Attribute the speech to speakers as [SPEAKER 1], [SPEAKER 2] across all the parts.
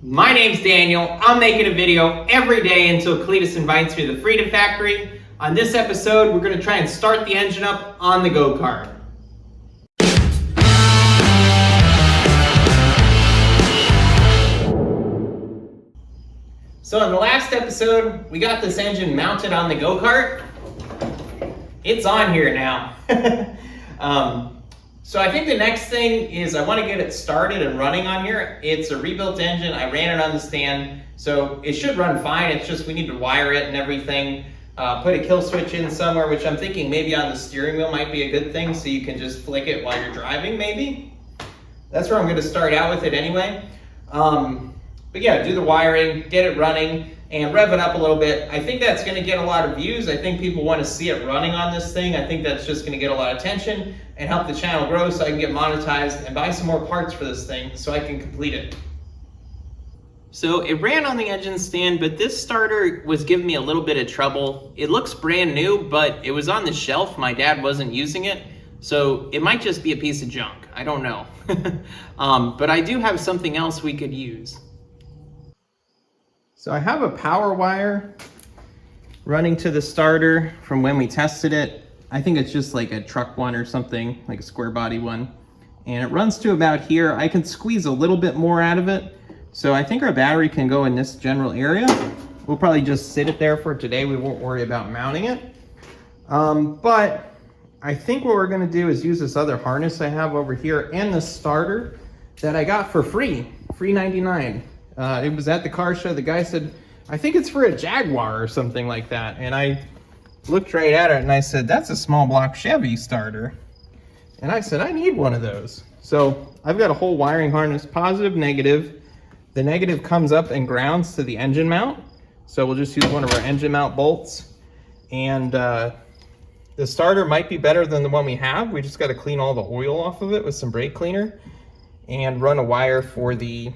[SPEAKER 1] My name's Daniel. I'm making a video every day until Cleetus invites me to the Freedom Factory. On this episode, we're going to try and start the engine up on the go-kart. So in the last episode, we got this engine mounted on the go-kart. It's on here now. So I think the next thing is I want to get it started and running on here. It's a rebuilt engine. I ran it on the stand, so it should run fine. It's just we need to wire it and everything. Put a kill switch in somewhere, which I'm thinking maybe on the steering wheel might be a good thing, so you can just flick it while you're driving maybe. That's where I'm going to start out with it anyway. But yeah, do the wiring, get it running, and rev it up a little bit. I think that's going to get a lot of views. I think people want to see it running on this thing. I think that's just going to get a lot of attention and help the channel grow so I can get monetized and buy some more parts for this thing so I can complete it. So it ran on the engine stand, but this starter was giving me a little bit of trouble. It looks brand new, but it was on the shelf. My dad wasn't using it, so it might just be a piece of junk. I don't know. But I do have something else we could use. So I have a power wire running to the starter from when we tested it. I think it's just like a truck one or something, like a square body one. And it runs to about here. I can squeeze a little bit more out of it. So I think our battery can go in this general area. We'll probably just sit it there for today. We won't worry about mounting it. But I think what we're gonna do is use this other harness I have over here and the starter that I got for free 99. It was at the car show. The guy said, I think it's for a Jaguar or something like that. And I looked right at it and I said, that's a small block Chevy starter. And I said, I need one of those. So I've got a whole wiring harness, positive, negative. The negative comes up and grounds to the engine mount. So we'll just use one of our engine mount bolts. And the starter might be better than the one we have. We just got to clean all the oil off of it with some brake cleaner and run a wire for the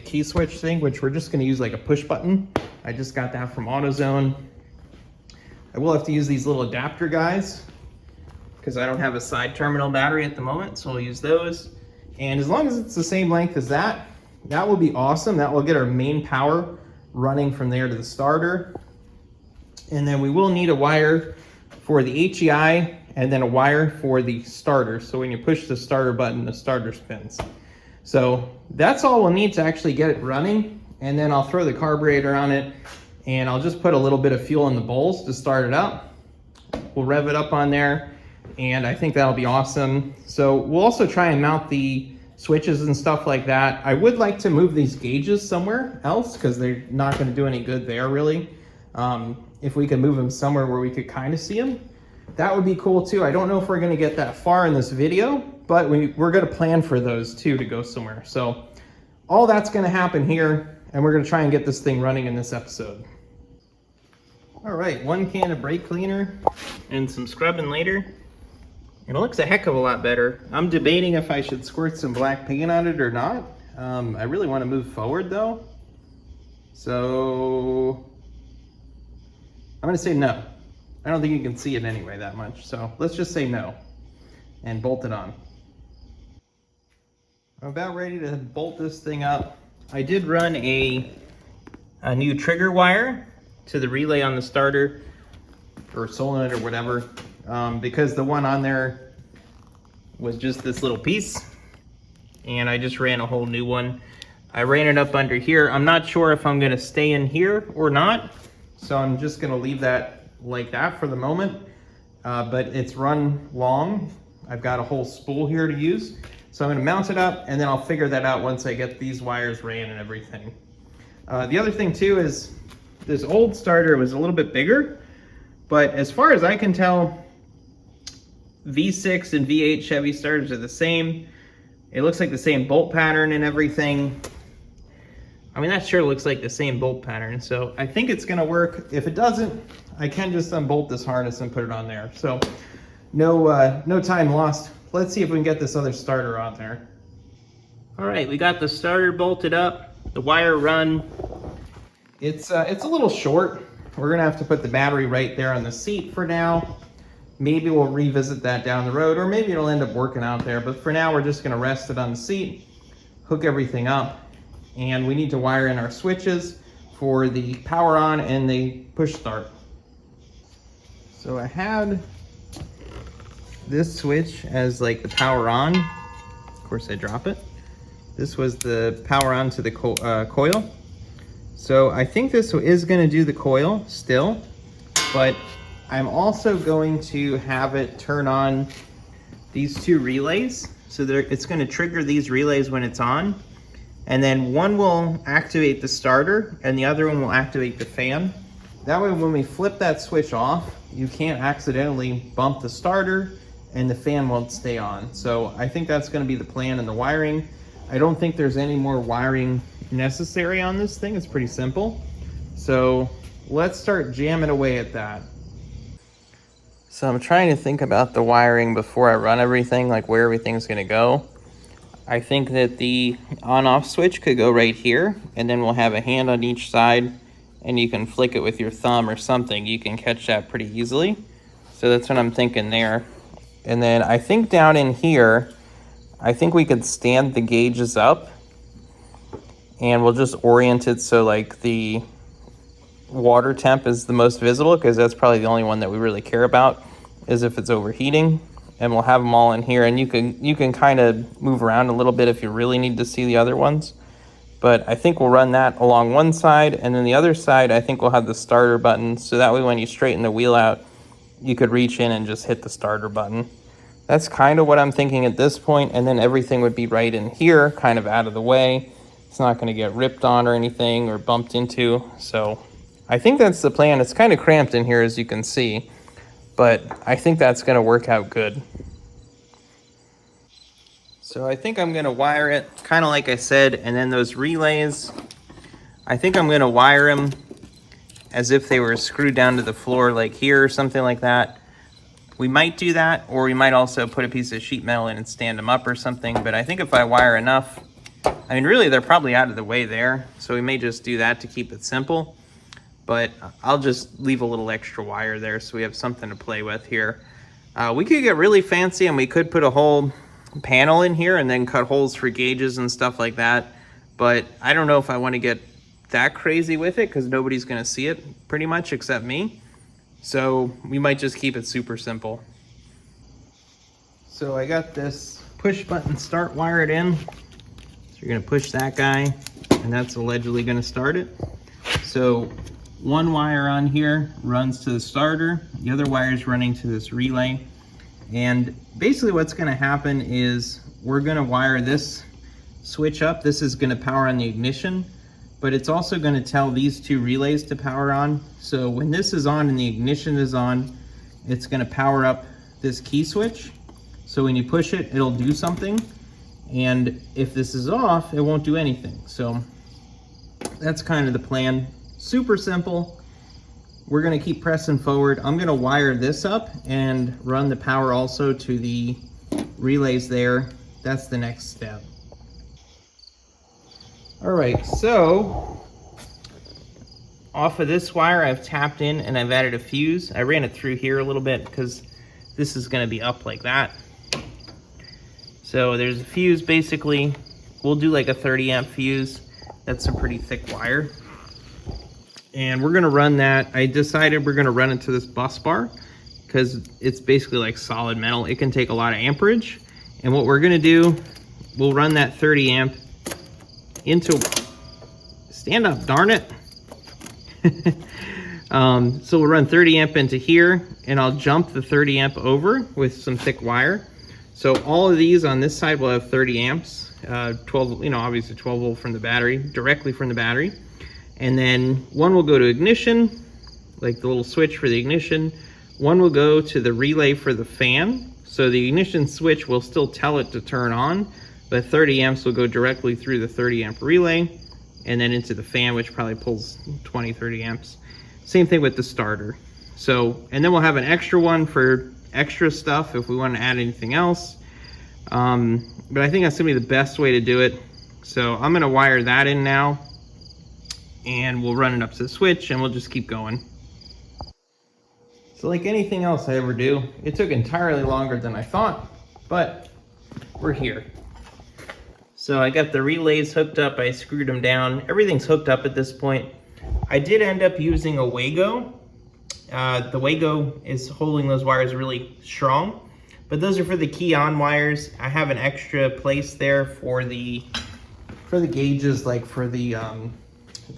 [SPEAKER 1] key switch thing, which we're just going to use like a push button. I just got that from AutoZone. I will have to use these little adapter guys because I don't have a side terminal battery at the moment, so I'll use those. And as long as it's the same length as that, that will be awesome. That will get our main power running from there to the starter. And then we will need a wire for the HEI and then a wire for the starter. So when you push the starter button, the starter spins. So that's all we'll need to actually get it running. And then I'll throw the carburetor on it and I'll just put a little bit of fuel in the bowls to start it up. We'll rev it up on there and I think that'll be awesome. So we'll also try and mount the switches and stuff like that. I would like to move these gauges somewhere else because they're not going to do any good there really. If we could move them somewhere where we could kind of see them, that would be cool too. I don't know if we're going to get that far in this video, but we're going to plan for those too to go somewhere. So all that's going to happen here, and we're going to try and get this thing running in this episode. All right, 1 can of brake cleaner and some scrubbing later. And it looks a heck of a lot better. I'm debating if I should squirt some black paint on it or not. I really want to move forward though. So I'm going to say no. I don't think you can see it anyway that much. So let's just say no and bolt it on. I'm about ready to bolt this thing up. I did run a new trigger wire to the relay on the starter or solenoid or whatever because the one on there was just this little piece and I just ran a whole new one. I ran it up under here. I'm not sure if I'm going to stay in here or not, so I'm just going to leave that like that for the moment, but it's run long. I've got a whole spool here to use, so I'm going to mount it up and then I'll figure that out once I get these wires ran and everything. The other thing too is this old starter was a little bit bigger, but as far as I can tell, V6 and V8 Chevy starters are the same. It looks like the same bolt pattern and everything. I mean, that sure looks like the same bolt pattern, so I think it's gonna work. If it doesn't, I can just unbolt this harness and put it on there. So no time lost. Let's see if we can get this other starter on there. All right, we got the starter bolted up, the wire run. It's a little short. We're gonna have to put the battery right there on the seat for now. Maybe we'll revisit that down the road, or maybe it'll end up working out there. But for now, we're just gonna rest it on the seat, hook everything up, And we need to wire in our switches for the power on and the push start. So I had this switch as like the power on. Of course I drop it. This was the power on to the coil. So I think this is going to do the coil still, but I'm also going to have it turn on these two relays. So it's going to trigger these relays when it's on, and then one will activate the starter and the other one will activate the fan. That way when we flip that switch off, you can't accidentally bump the starter and the fan won't stay on. So I think that's going to be the plan in the wiring. I don't think there's any more wiring necessary on this thing. It's pretty simple. So let's start jamming away at that. So I'm trying to think about the wiring before I run everything, like where everything's going to go. I think that the on-off switch could go right here, and then we'll have a hand on each side, and you can flick it with your thumb or something. You can catch that pretty easily. So that's what I'm thinking there. And then I think down in here, I think we could stand the gauges up, and we'll just orient it so like the water temp is the most visible, because that's probably the only one that we really care about, is if it's overheating. And we'll have them all in here, and you can kind of move around a little bit if you really need to see the other ones. But I think we'll run that along one side, and then the other side I think we'll have the starter button, so that way when you straighten the wheel out, you could reach in and just hit the starter button. That's kind of what I'm thinking at this point, and then everything would be right in here, kind of out of the way. It's not going to get ripped on or anything or bumped into. So I think that's the plan. It's kind of cramped in here, as you can see, but I think that's going to work out good. So I think I'm going to wire it kind of like I said, and then those relays, I think I'm going to wire them as if they were screwed down to the floor like here or something like that. We might do that, or we might also put a piece of sheet metal in and stand them up or something. But I think if I wire enough, I mean, really, they're probably out of the way there. So we may just do that to keep it simple. But I'll just leave a little extra wire there so we have something to play with here. We could get really fancy and we could put a whole panel in here and then cut holes for gauges and stuff like that. But I don't know if I want to get that crazy with it, because nobody's going to see it pretty much except me. So we might just keep it super simple. So I got this push button start wired in. So you're going to push that guy, and that's allegedly going to start it. So one wire on here runs to the starter, the other wire is running to this relay. And basically what's going to happen is we're going to wire this switch up. This is going to power on the ignition, but it's also going to tell these two relays to power on. So when this is on and the ignition is on, it's going to power up this key switch. So when you push it, it'll do something. And if this is off, it won't do anything. So that's kind of the plan. Super simple. We're going to keep pressing forward. I'm going to wire this up and run the power also to the relays there. That's the next step. All right, so off of this wire, I've tapped in and I've added a fuse. I ran it through here a little bit because this is going to be up like that. So there's a fuse basically. We'll do like a 30 amp fuse. That's a pretty thick wire. And we're going to run that. I decided we're going to run it to this bus bar because it's basically like solid metal. It can take a lot of amperage. And what we're going to do, we'll run that 30 amp into, stand up, darn it. So we'll run 30 amp into here, and I'll jump the 30 amp over with some thick wire. So all of these on this side will have 30 amps, 12, obviously 12 volt from the battery, directly from the battery. And then one will go to ignition, like the little switch for the ignition. One will go to the relay for the fan. So the ignition switch will still tell it to turn on, but 30 amps will go directly through the 30 amp relay and then into the fan, which probably pulls 20, 30 amps. Same thing with the starter. So, and then we'll have an extra one for extra stuff if we want to add anything else. But I think that's gonna be the best way to do it. So I'm gonna wire that in now, and we'll run it up to the switch and we'll just keep going. So like anything else I ever do, it took entirely longer than I thought, but we're here. So I got the relays hooked up, I screwed them down. Everything's hooked up at this point. I did end up using a Wago. The Wago is holding those wires really strong, but those are for the key on wires. I have an extra place there for the gauges, like for the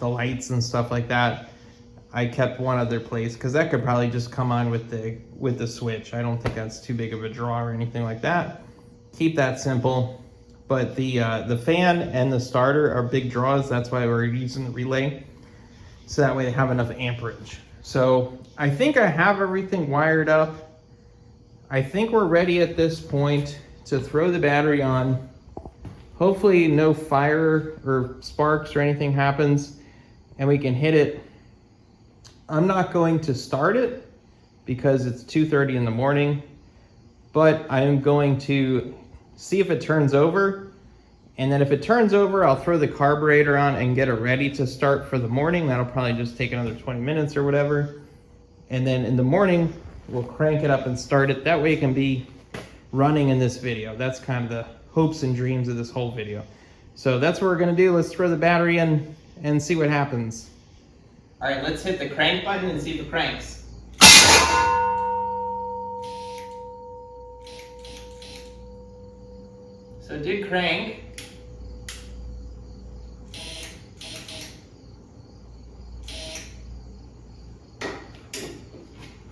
[SPEAKER 1] lights and stuff like that. I kept one other place because that could probably just come on with the switch. I don't think that's too big of a draw or anything like that. Keep that simple. But the fan and the starter are big draws. That's why we're using the relay, so that way they have enough amperage. So I think I have everything wired up. I think we're ready at this point to throw the battery on. Hopefully no fire or sparks or anything happens and we can hit it. I'm not going to start it because it's 2:30 in the morning, but I am going to see if it turns over. And then if it turns over, I'll throw the carburetor on and get it ready to start for the morning. That'll probably just take another 20 minutes or whatever. And then in the morning, we'll crank it up and start it. That way it can be running in this video. That's kind of the hopes and dreams of this whole video. So that's what we're gonna do. Let's throw the battery in and see what happens. All right, let's hit the crank button and see if it cranks. So it did crank.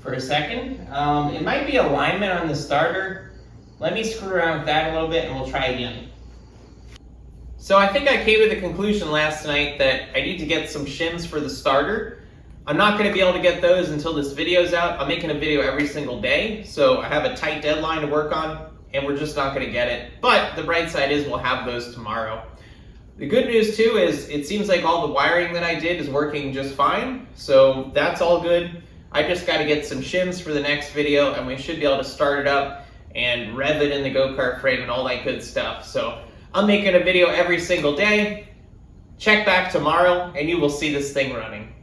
[SPEAKER 1] For a second. It might be alignment on the starter. Let me screw around with that a little bit and we'll try again. So I think I came to the conclusion last night that I need to get some shims for the starter. I'm not going to be able to get those until this video's out. I'm making a video every single day, so I have a tight deadline to work on, and we're just not going to get it. But the bright side is we'll have those tomorrow. The good news too is it seems like all the wiring that I did is working just fine, so that's all good. I just got to get some shims for the next video, and we should be able to start it up and rev it in the go-kart frame and all that good stuff. So I'm making a video every single day. Check back tomorrow and you will see this thing running.